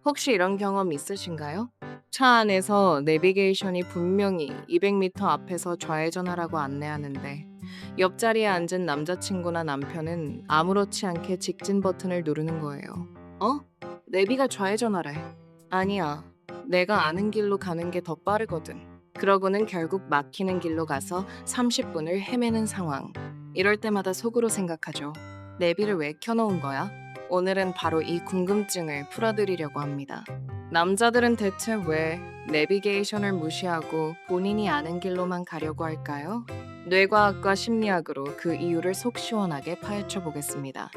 혹시 이런 경험 있으신가요? 차 안에서 내비게이션이 분명히 200m 앞에서 좌회전하라고 안내하는데 옆자리에 앉은 남자친구나 남편은 아무렇지 않게 직진 버튼을 누르는 거예요. 어? 내비가 좌회전하래. 아니야. 내가 아는 길로 가는 게 더 빠르거든. 그러고는 결국 막히는 길로 가서 30분을 헤매는 상황. 이럴 때마다 속으로 생각하죠. 내비를 왜 켜놓은 거야? 오늘은 바로 이 궁금증을 풀어드리려고 합니다. 남자들은 대체 왜 내비게이션을 무시하고 본인이 아는 길로만 가려고 할까요? 뇌과학과 심리학으로 그 이유를 속 시원하게 파헤쳐 보겠습니다.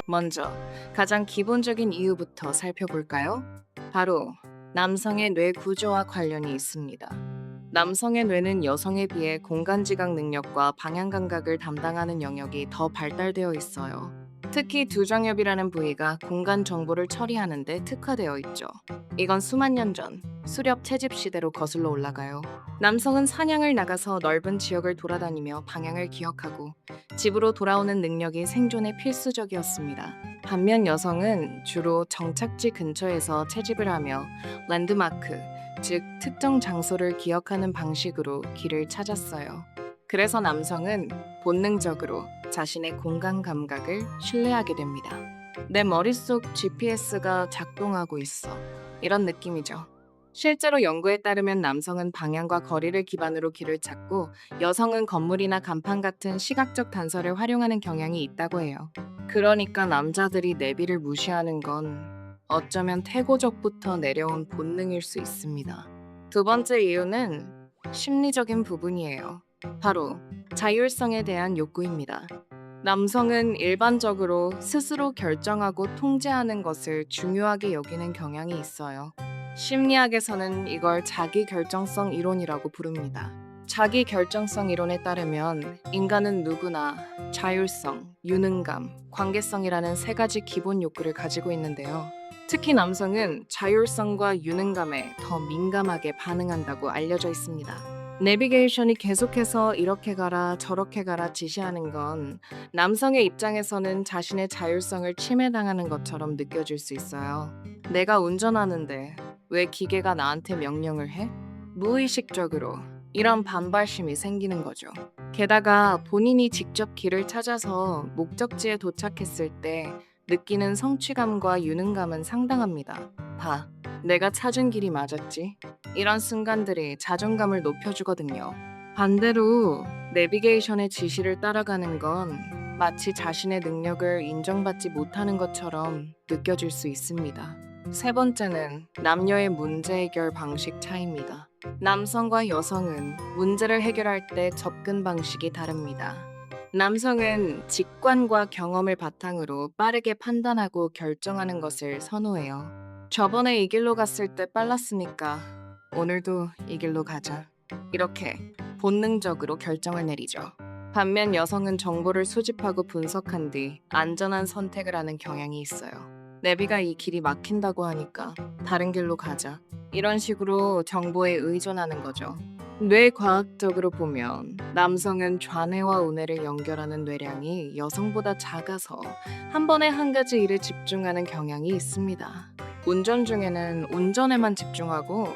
먼저 가장 기본적인 이유부터 살펴볼까요? 바로 남성의 뇌 구조와 관련이 있습니다. 남성의 뇌는 여성에 비해 공간 지각 능력과 방향 감각을 담당하는 영역이 더 발달되어 있어요. 특히 두정엽이라는 부위가 공간 정보를 처리하는 데 특화되어 있죠. 이건 수만 년 전 수렵 채집 시대로 거슬러 올라가요. 남성은 사냥을 나가서 넓은 지역을 돌아다니며 방향을 기억하고 집으로 돌아오는 능력이 생존에 필수적이었습니다. 반면 여성은 주로 정착지 근처에서 채집을 하며 랜드마크, 즉 특정 장소를 기억하는 방식으로 길을 찾았어요. 그래서 남성은 본능적으로 자신의 공간 감각을 신뢰하게 됩니다. 내 머릿속 GPS가 작동하고 있어. 이런 느낌이죠. 실제로 연구에 따르면 남성은 방향과 거리를 기반으로 길을 찾고 여성은 건물이나 간판 같은 시각적 단서를 활용하는 경향이 있다고 해요. 그러니까 남자들이 내비를 무시하는 건 어쩌면 태고적부터 내려온 본능일 수 있습니다. 두 번째 이유는 심리적인 부분이에요. 바로 자율성에 대한 욕구입니다. 남성은 일반적으로 스스로 결정하고 통제하는 것을 중요하게 여기는 경향이 있어요. 심리학에서는 이걸 자기 결정성 이론이라고 부릅니다. 자기 결정성 이론에 따르면 인간은 누구나 자율성, 유능감, 관계성이라는 세 가지 기본 욕구를 가지고 있는데요. 특히 남성은 자율성과 유능감에 더 민감하게 반응한다고 알려져 있습니다. 내비게이션이 계속해서 이렇게 가라 저렇게 가라 지시하는 건 남성의 입장에서는 자신의 자율성을 침해당하는 것처럼 느껴질 수 있어요. 내가 운전하는데 왜 기계가 나한테 명령을 해? 무의식적으로 이런 반발심이 생기는 거죠. 게다가 본인이 직접 길을 찾아서 목적지에 도착했을 때 느끼는 성취감과 유능감은 상당합니다. 봐, 내가 찾은 길이 맞았지? 이런 순간들이 자존감을 높여주거든요. 반대로 내비게이션의 지시를 따라가는 건 마치 자신의 능력을 인정받지 못하는 것처럼 느껴질 수 있습니다. 세 번째는 남녀의 문제 해결 방식 차이입니다. 남성과 여성은 문제를 해결할 때 접근 방식이 다릅니다. 남성은 직관과 경험을 바탕으로 빠르게 판단하고 결정하는 것을 선호해요. 저번에 이 길로 갔을 때 빨랐으니까 오늘도 이 길로 가자. 이렇게 본능적으로 결정을 내리죠. 반면 여성은 정보를 수집하고 분석한 뒤 안전한 선택을 하는 경향이 있어요. 내비가 이 길이 막힌다고 하니까 다른 길로 가자. 이런 식으로 정보에 의존하는 거죠. 뇌과학적으로 보면 남성은 좌뇌와 우뇌를 연결하는 뇌량이 여성보다 작아서 한 번에 한 가지 일에 집중하는 경향이 있습니다. 운전 중에는 운전에만 집중하고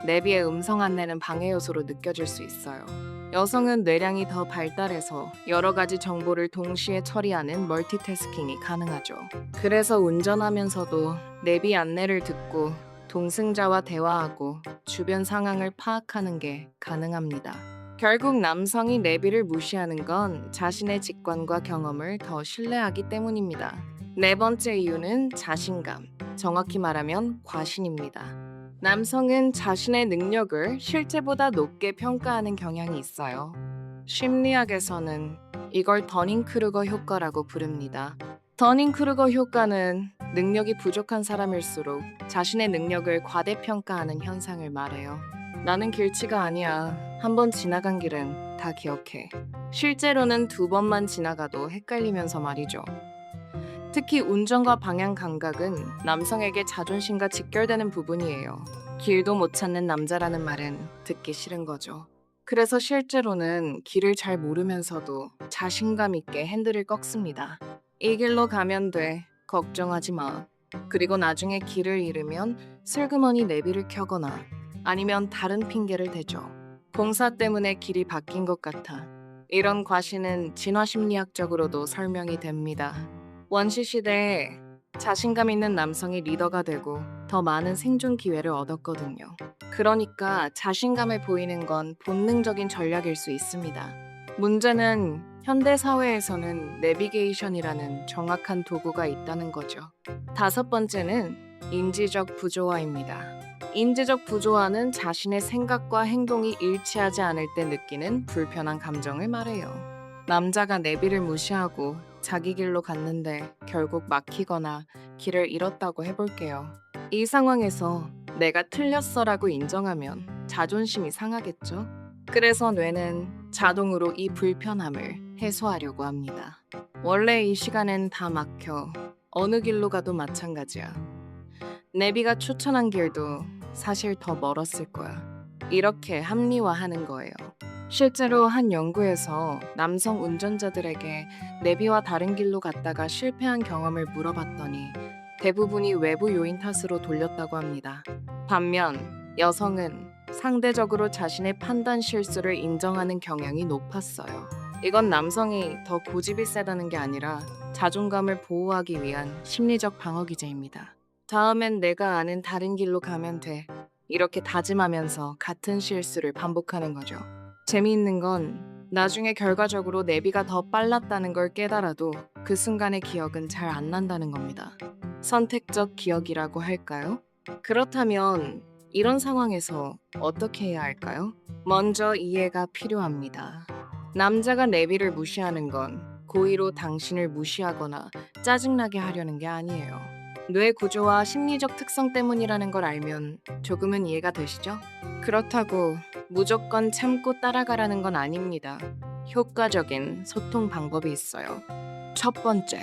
내비의 음성 안내는 방해 요소로 느껴질 수 있어요. 여성은 뇌량이 더 발달해서 여러 가지 정보를 동시에 처리하는 멀티태스킹이 가능하죠. 그래서 운전하면서도 내비 안내를 듣고 동승자와 대화하고 주변 상황을 파악하는 게 가능합니다. 결국 남성이 내비를 무시하는 건 자신의 직관과 경험을 더 신뢰하기 때문입니다. 네 번째 이유는 자신감, 정확히 말하면 과신입니다. 남성은 자신의 능력을 실제보다 높게 평가하는 경향이 있어요. 심리학에서는 이걸 더닝크루거 효과라고 부릅니다. 더닝크루거 효과는 능력이 부족한 사람일수록 자신의 능력을 과대평가하는 현상을 말해요. 나는 길치가 아니야. 한 번 지나간 길은 다 기억해. 실제로는 두 번만 지나가도 헷갈리면서 말이죠. 특히 운전과 방향 감각은 남성에게 자존심과 직결되는 부분이에요. 길도 못 찾는 남자라는 말은 듣기 싫은 거죠. 그래서 실제로는 길을 잘 모르면서도 자신감 있게 핸들을 꺾습니다. 이 길로 가면 돼. 걱정하지 마. 그리고 나중에 길을 잃으면 슬그머니 내비를 켜거나 아니면 다른 핑계를 대죠. 공사 때문에 길이 바뀐 것 같아. 이런 과시는 진화심리학적으로도 설명이 됩니다. 원시 시대에 자신감 있는 남성이 리더가 되고 더 많은 생존 기회를 얻었거든요. 그러니까 자신감을 보이는 건 본능적인 전략일 수 있습니다. 문제는 현대 사회에서는 내비게이션이라는 정확한 도구가 있다는 거죠. 다섯 번째는 인지적 부조화입니다. 인지적 부조화는 자신의 생각과 행동이 일치하지 않을 때 느끼는 불편한 감정을 말해요. 남자가 내비를 무시하고 자기 길로 갔는데 결국 막히거나 길을 잃었다고 해볼게요. 이 상황에서 내가 틀렸어라고 인정하면 자존심이 상하겠죠? 그래서 뇌는 자동으로 이 불편함을 해소하려고 합니다. 원래 이 시간엔 다 막혀. 어느 길로 가도 마찬가지야. 내비가 추천한 길도 사실 더 멀었을 거야. 이렇게 합리화하는 거예요. 실제로 한 연구에서 남성 운전자들에게 내비와 다른 길로 갔다가 실패한 경험을 물어봤더니 대부분이 외부 요인 탓으로 돌렸다고 합니다. 반면 여성은 상대적으로 자신의 판단 실수를 인정하는 경향이 높았어요. 이건 남성이 더 고집이 세다는 게 아니라 자존감을 보호하기 위한 심리적 방어 기제입니다. 다음엔 내가 아는 다른 길로 가면 돼. 이렇게 다짐하면서 같은 실수를 반복하는 거죠. 재미있는 건 나중에 결과적으로 내비가 더 빨랐다는 걸 깨달아도 그 순간의 기억은 잘 안 난다는 겁니다. 선택적 기억이라고 할까요? 그렇다면 이런 상황에서 어떻게 해야 할까요? 먼저 이해가 필요합니다. 남자가 내비를 무시하는 건 고의로 당신을 무시하거나 짜증나게 하려는 게 아니에요. 뇌 구조와 심리적 특성 때문이라는 걸 알면 조금은 이해가 되시죠? 그렇다고 무조건 참고 따라가라는 건 아닙니다. 효과적인 소통 방법이 있어요. 첫 번째,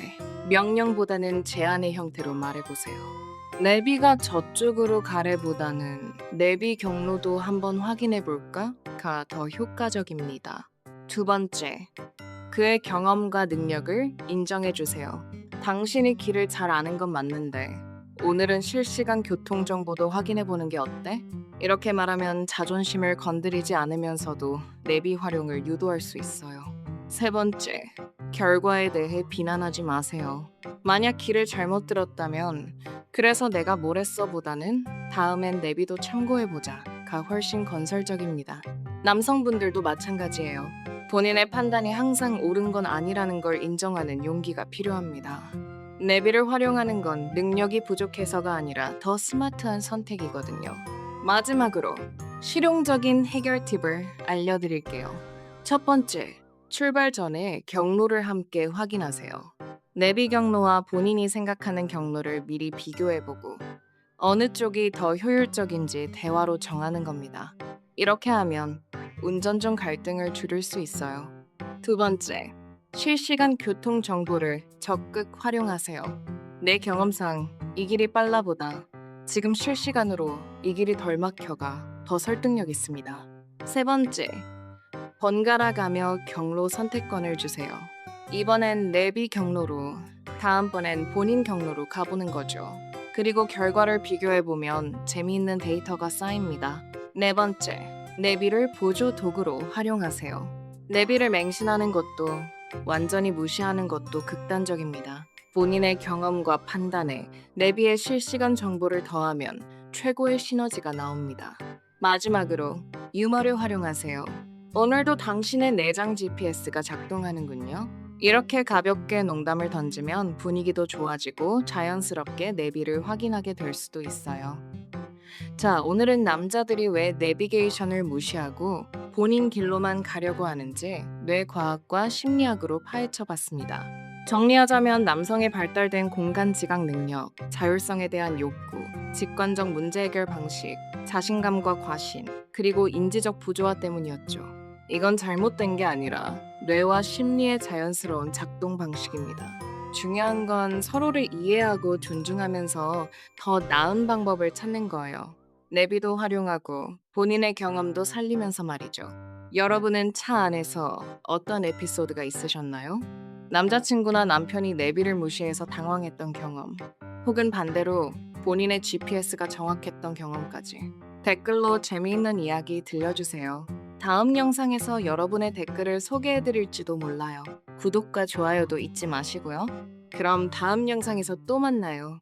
명령보다는 제안의 형태로 말해보세요. 내비가 저쪽으로 가래보다는 내비 경로도 한번 확인해볼까?가 더 효과적입니다. 두 번째, 그의 경험과 능력을 인정해주세요. 당신이 길을 잘 아는 건 맞는데 오늘은 실시간 교통 정보도 확인해보는 게 어때? 이렇게 말하면 자존심을 건드리지 않으면서도 내비 활용을 유도할 수 있어요. 세 번째, 결과에 대해 비난하지 마세요. 만약 길을 잘못 들었다면 그래서 내가 뭘 했어보다는 다음엔 내비도 참고해보자가 훨씬 건설적입니다. 남성분들도 마찬가지예요. 본인의 판단이 항상 옳은 건 아니라는 걸 인정하는 용기가 필요합니다. 내비를 활용하는 건 능력이 부족해서가 아니라 더 스마트한 선택이거든요. 마지막으로 실용적인 해결 팁을 알려드릴게요. 첫 번째, 출발 전에 경로를 함께 확인하세요. 내비 경로와 본인이 생각하는 경로를 미리 비교해보고 어느 쪽이 더 효율적인지 대화로 정하는 겁니다. 이렇게 하면 운전 중 갈등을 줄일 수 있어요. 두 번째, 실시간 교통 정보를 적극 활용하세요. 내 경험상 이 길이 빨라보다 지금 실시간으로 이 길이 덜 막혀가 더 설득력 있습니다. 세 번째, 번갈아 가며 경로 선택권을 주세요. 이번엔 내비 경로로, 다음번엔 본인 경로로 가보는 거죠. 그리고 결과를 비교해보면 재미있는 데이터가 쌓입니다. 네 번째, 내비를 보조 도구로 활용하세요. 내비를 맹신하는 것도 완전히 무시하는 것도 극단적입니다. 본인의 경험과 판단에 내비의 실시간 정보를 더하면 최고의 시너지가 나옵니다. 마지막으로 유머를 활용하세요. 오늘도 당신의 내장 GPS가 작동하는군요. 이렇게 가볍게 농담을 던지면 분위기도 좋아지고 자연스럽게 내비를 확인하게 될 수도 있어요. 자, 오늘은 남자들이 왜 내비게이션을 무시하고 본인 길로만 가려고 하는지 뇌과학과 심리학으로 파헤쳐 봤습니다. 정리하자면 남성의 발달된 공간 지각 능력, 자율성에 대한 욕구, 직관적 문제 해결 방식, 자신감과 과신, 그리고 인지적 부조화 때문이었죠. 이건 잘못된 게 아니라 뇌와 심리의 자연스러운 작동 방식입니다. 중요한 건 서로를 이해하고 존중하면서 더 나은 방법을 찾는 거예요. 내비도 활용하고 본인의 경험도 살리면서 말이죠. 여러분은 차 안에서 어떤 에피소드가 있으셨나요? 남자친구나 남편이 내비를 무시해서 당황했던 경험, 혹은 반대로 본인의 GPS가 정확했던 경험까지 댓글로 재미있는 이야기 들려주세요. 다음 영상에서 여러분의 댓글을 소개해드릴지도 몰라요. 구독과 좋아요도 잊지 마시고요. 그럼 다음 영상에서 또 만나요.